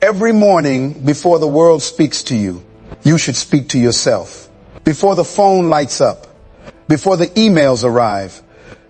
Every morning before the world speaks to you, you should speak to yourself. Before the phone lights up, before the emails arrive,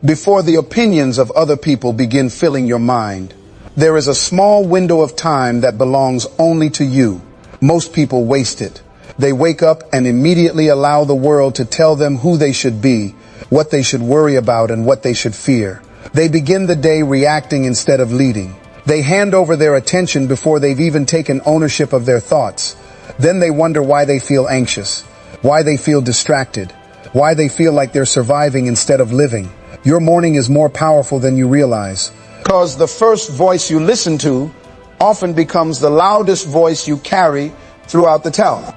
before the opinions of other people begin filling your mind, there is a small window of time that belongs only to you. Most people waste it. They wake up and immediately allow the world to tell them who they should be, what they should worry about, and what they should fear. They begin the day reacting instead of leading. They hand over their attention before they've even taken ownership of their thoughts. Then they wonder why they feel anxious, why they feel distracted, why they feel like they're surviving instead of living. Your morning is more powerful than you realize, because the first voice you listen to often becomes the loudest voice you carry throughout the day.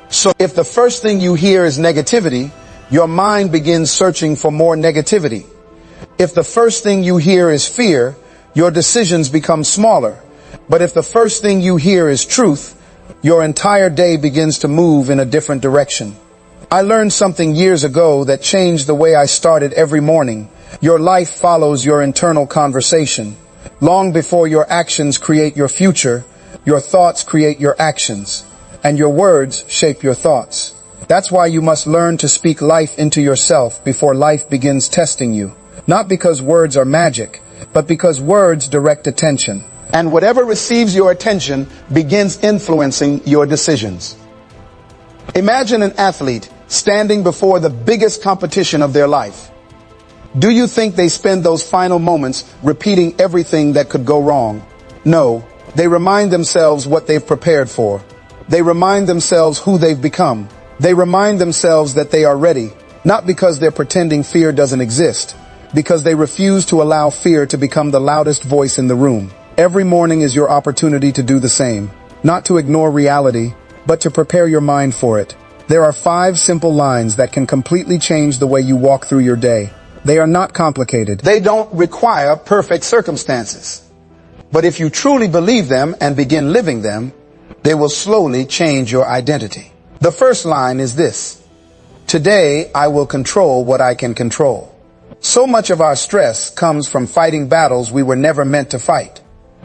So if the first thing you hear is negativity, your mind begins searching for more negativity. If the first thing you hear is fear, your decisions become smaller. But if the first thing you hear is truth, your entire day begins to move in a different direction. I learned something years ago that changed the way I started every morning. Your life follows your internal conversation. Long before your actions create your future, your thoughts create your actions, and your words shape your thoughts. That's why you must learn to speak life into yourself before life begins testing you. Not because words are magic, but because words direct attention. And whatever receives your attention begins influencing your decisions. Imagine an athlete standing before the biggest competition of their life. Do you think they spend those final moments repeating everything that could go wrong? No, they remind themselves what they've prepared for. They remind themselves who they've become. They remind themselves that they are ready, not because they're pretending fear doesn't exist, because they refuse to allow fear to become the loudest voice in the room. Every morning is your opportunity to do the same, not to ignore reality, but to prepare your mind for it. There are 5 simple lines that can completely change the way you walk through your day. They are not complicated. They don't require perfect circumstances. But if you truly believe them and begin living them, they will slowly change your identity. The first line is this: today I will control what I can control. So much of our stress comes from fighting battles we were never meant to fight.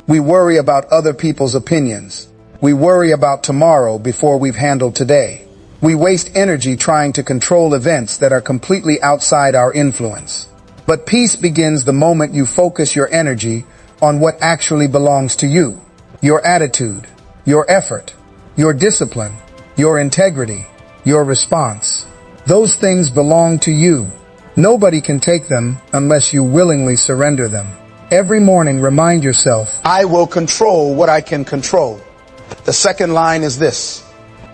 We worry about other people's opinions. We worry about tomorrow before we've handled today. We waste energy trying to control events that are completely outside our influence. But peace begins the moment you focus your energy on what actually belongs to you. Your attitude, your effort, your discipline, your integrity, your response. Those things belong to you. Nobody can take them unless you willingly surrender them. Every morning, remind yourself, I will control what I can control. The second line is this: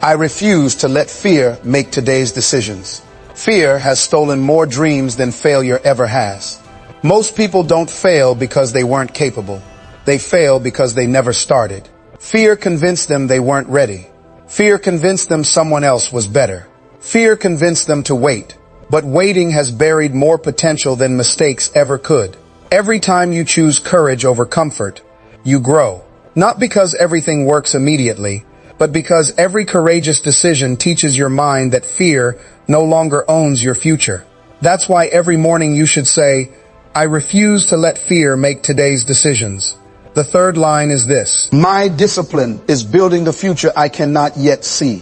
I refuse to let fear make today's decisions. Fear has stolen more dreams than failure ever has. Most people don't fail because they weren't capable. They fail because they never started. Fear convinced them they weren't ready. Fear convinced them someone else was better. Fear convinced them to wait. But waiting has buried more potential than mistakes ever could. Every time you choose courage over comfort, you grow. Not because everything works immediately, but because every courageous decision teaches your mind that fear no longer owns your future. That's why every morning you should say, I refuse to let fear make today's decisions. The third line is this: my discipline is building the future I cannot yet see.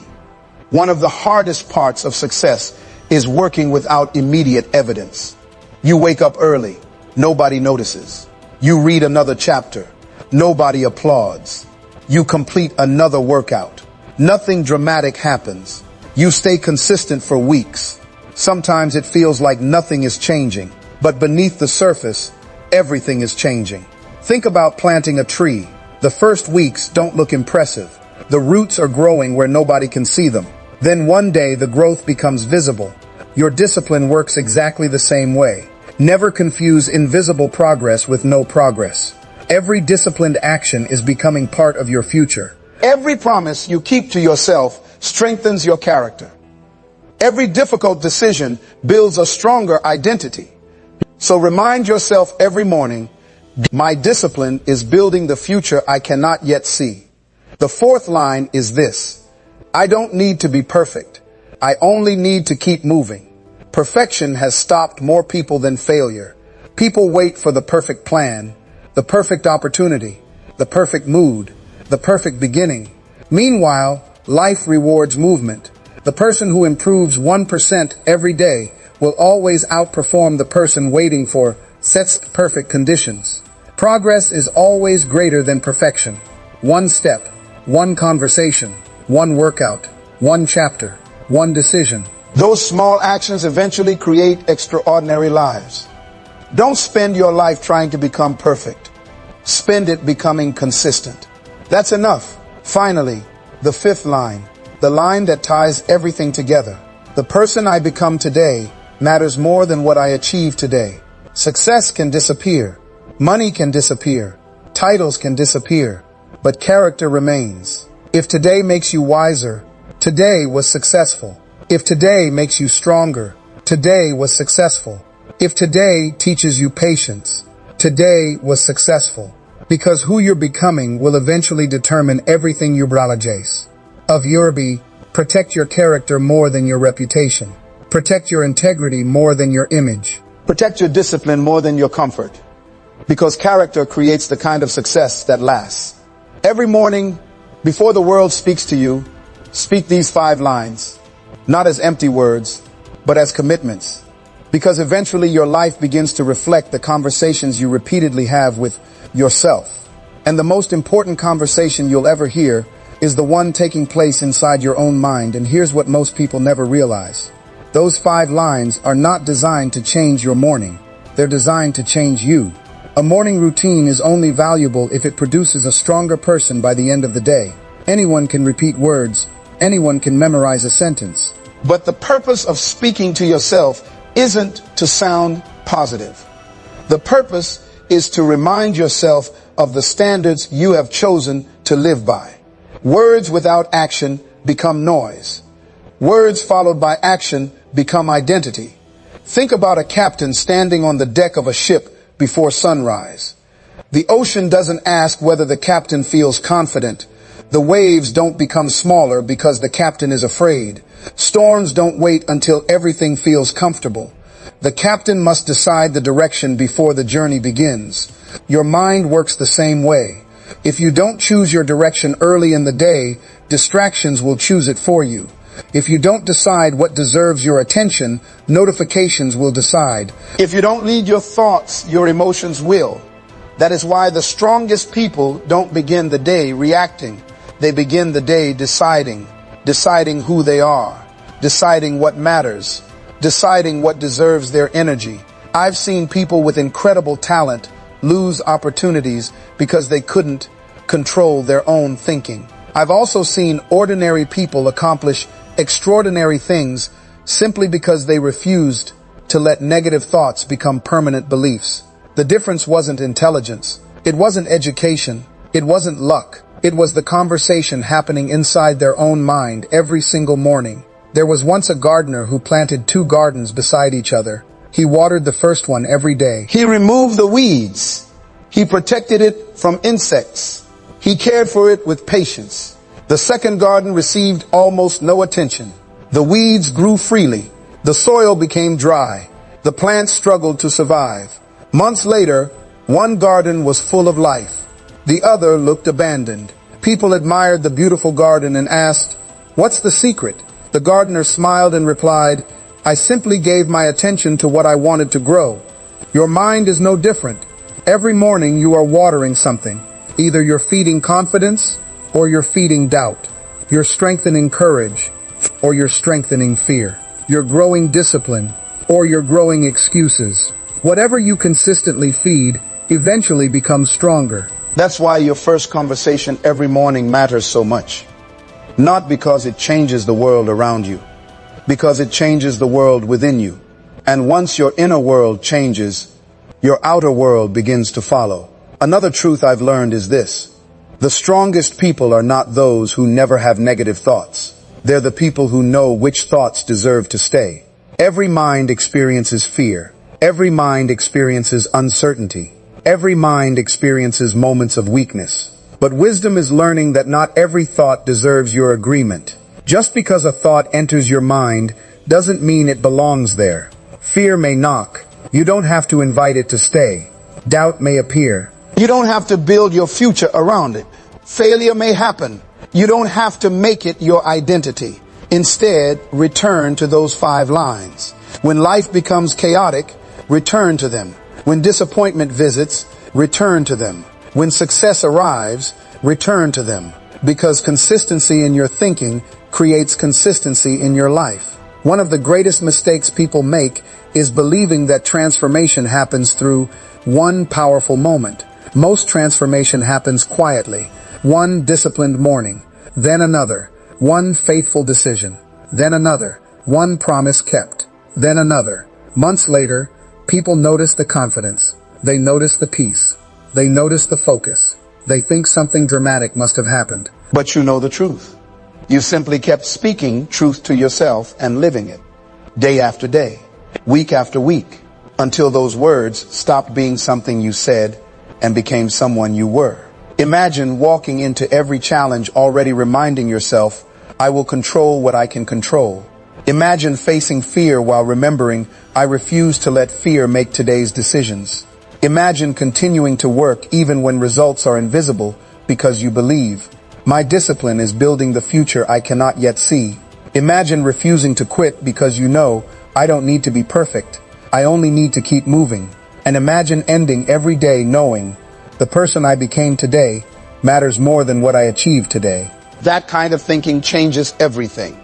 One of the hardest parts of success is working without immediate evidence. You wake up early, nobody notices. You read another chapter, nobody applauds. You complete another workout, nothing dramatic happens. You stay consistent for weeks. Sometimes it feels like nothing is changing, but beneath the surface, everything is changing. Think about planting a tree. The first weeks don't look impressive. The roots are growing where nobody can see them. Then one day the growth becomes visible. Your discipline works exactly the same way. Never confuse invisible progress with no progress. Every disciplined action is becoming part of your future. Every promise you keep to yourself strengthens your character. Every difficult decision builds a stronger identity. So remind yourself every morning, my discipline is building the future I cannot yet see. The fourth line is this: I don't need to be perfect. I only need to keep moving. Perfection has stopped more people than failure. People wait for the perfect plan, the perfect opportunity, the perfect mood. the perfect beginning. Meanwhile, life rewards movement. The person who improves 1% every day will always outperform the person waiting for sets perfect conditions. Progress is always greater than perfection. One step, one conversation, one workout, one chapter, one decision. Those small actions eventually create extraordinary lives. Don't spend your life trying to become perfect. Spend it becoming consistent. That's enough. Finally, the fifth line, the line that ties everything together. The person I become today matters more than what I achieve today. Success can disappear. Money can disappear. Titles can disappear. But character remains. If today makes you wiser, today was successful. If today makes you stronger, today was successful. If today teaches you patience, today was successful. Because who you're becoming will eventually determine everything you brilliance. Of Yorubi, protect your character more than your reputation. Protect your integrity more than your image. Protect your discipline more than your comfort. Because character creates the kind of success that lasts. Every morning, before the world speaks to you, speak these 5 lines. Not as empty words, but as commitments. Because eventually your life begins to reflect the conversations you repeatedly have with yourself. And the most important conversation you'll ever hear is the one taking place inside your own mind. And here's what most people never realize. Those 5 lines are not designed to change your morning. They're designed to change you. A morning routine is only valuable if it produces a stronger person by the end of the day. Anyone can repeat words. Anyone can memorize a sentence. But the purpose of speaking to yourself isn't to sound positive. The purpose is to remind yourself of the standards you have chosen to live by. Words without action become noise. Words followed by action become identity. Think about a captain standing on the deck of a ship before sunrise. The ocean doesn't ask whether the captain feels confident. The waves don't become smaller because the captain is afraid. Storms don't wait until everything feels comfortable. The captain must decide the direction before the journey begins. Your mind works the same way. If you don't choose your direction early in the day, distractions will choose it for you. If you don't decide what deserves your attention, notifications will decide. If you don't lead your thoughts, your emotions will. That is why the strongest people don't begin the day reacting. They begin the day deciding who they are, deciding what matters, deciding what deserves their energy. I've seen people with incredible talent lose opportunities because they couldn't control their own thinking. I've also seen ordinary people accomplish extraordinary things simply because they refused to let negative thoughts become permanent beliefs. The difference wasn't intelligence. It wasn't education. It wasn't luck. It was the conversation happening inside their own mind every single morning. There was once a gardener who planted 2 gardens beside each other. He watered the first one every day. He removed the weeds. He protected it from insects. He cared for it with patience. The second garden received almost no attention. The weeds grew freely. The soil became dry. The plants struggled to survive. Months later, one garden was full of life. The other looked abandoned. People admired the beautiful garden and asked, "What's the secret?" The gardener smiled and replied, "I simply gave my attention to what I wanted to grow." Your mind is no different. Every morning you are watering something. Either you're feeding confidence or you're feeding doubt. You're strengthening courage or you're strengthening fear. You're growing discipline or you're growing excuses. Whatever you consistently feed eventually becomes stronger. That's why your first conversation every morning matters so much. Not because it changes the world around you, because it changes the world within you. And once your inner world changes, your outer world begins to follow. Another truth I've learned is this. The strongest people are not those who never have negative thoughts. They're the people who know which thoughts deserve to stay. Every mind experiences fear. Every mind experiences uncertainty. Every mind experiences moments of weakness. But wisdom is learning that not every thought deserves your agreement. Just because a thought enters your mind doesn't mean it belongs there. Fear may knock. You don't have to invite it to stay. Doubt may appear. You don't have to build your future around it. Failure may happen. You don't have to make it your identity. Instead, return to those 5 lines. When life becomes chaotic, return to them. When disappointment visits, return to them. When success arrives, return to them. Because consistency in your thinking creates consistency in your life. One of the greatest mistakes people make is believing that transformation happens through one powerful moment. Most transformation happens quietly. One disciplined morning, then another. One faithful decision, then another. One promise kept, then another. Months later, people notice the confidence. They notice the peace. They notice the focus. They think something dramatic must have happened. But you know the truth. You simply kept speaking truth to yourself and living it. Day after day, week after week, until those words stopped being something you said and became someone you were. Imagine walking into every challenge already reminding yourself, I will control what I can control. Imagine facing fear while remembering, I refuse to let fear make today's decisions. Imagine continuing to work even when results are invisible because you believe, my discipline is building the future I cannot yet see. Imagine refusing to quit because you know, I don't need to be perfect. I only need to keep moving. And imagine ending every day knowing, the person I became today matters more than what I achieved today. That kind of thinking changes everything.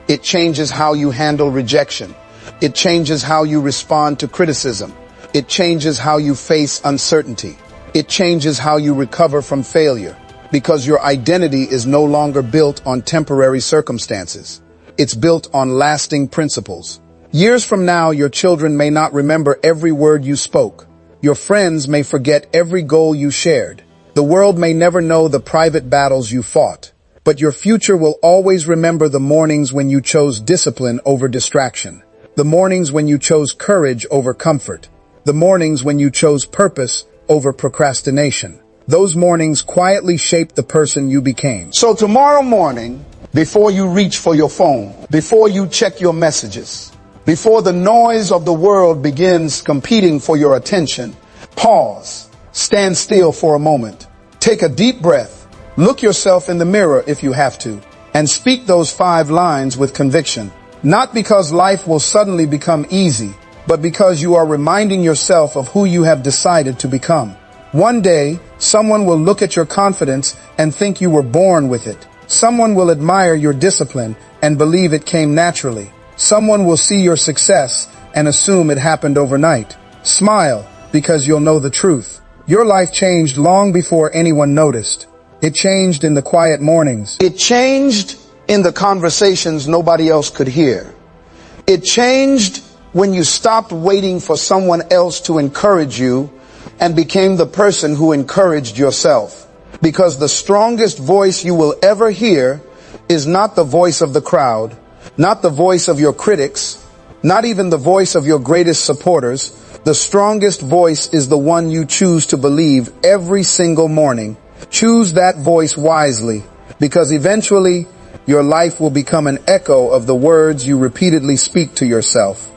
It changes how you handle rejection. It changes how you respond to criticism. It changes how you face uncertainty. It changes how you recover from failure. Because your identity is no longer built on temporary circumstances. It's built on lasting principles. Years from now, your children may not remember every word you spoke. Your friends may forget every goal you shared. The world may never know the private battles you fought. But your future will always remember the mornings when you chose discipline over distraction. The mornings when you chose courage over comfort. The mornings when you chose purpose over procrastination. Those mornings quietly shaped the person you became. So tomorrow morning, before you reach for your phone, before you check your messages, before the noise of the world begins competing for your attention, pause, stand still for a moment, take a deep breath, look yourself in the mirror if you have to, and speak those 5 lines with conviction. Not because life will suddenly become easy, but because you are reminding yourself of who you have decided to become. One day, someone will look at your confidence and think you were born with it. Someone will admire your discipline and believe it came naturally. Someone will see your success and assume it happened overnight. Smile, because you'll know the truth. Your life changed long before anyone noticed. It changed in the quiet mornings. It changed in the conversations nobody else could hear. It changed when you stopped waiting for someone else to encourage you and became the person who encouraged yourself. Because the strongest voice you will ever hear is not the voice of the crowd, not the voice of your critics, not even the voice of your greatest supporters. The strongest voice is the one you choose to believe every single morning. Choose that voice wisely, because eventually your life will become an echo of the words you repeatedly speak to yourself.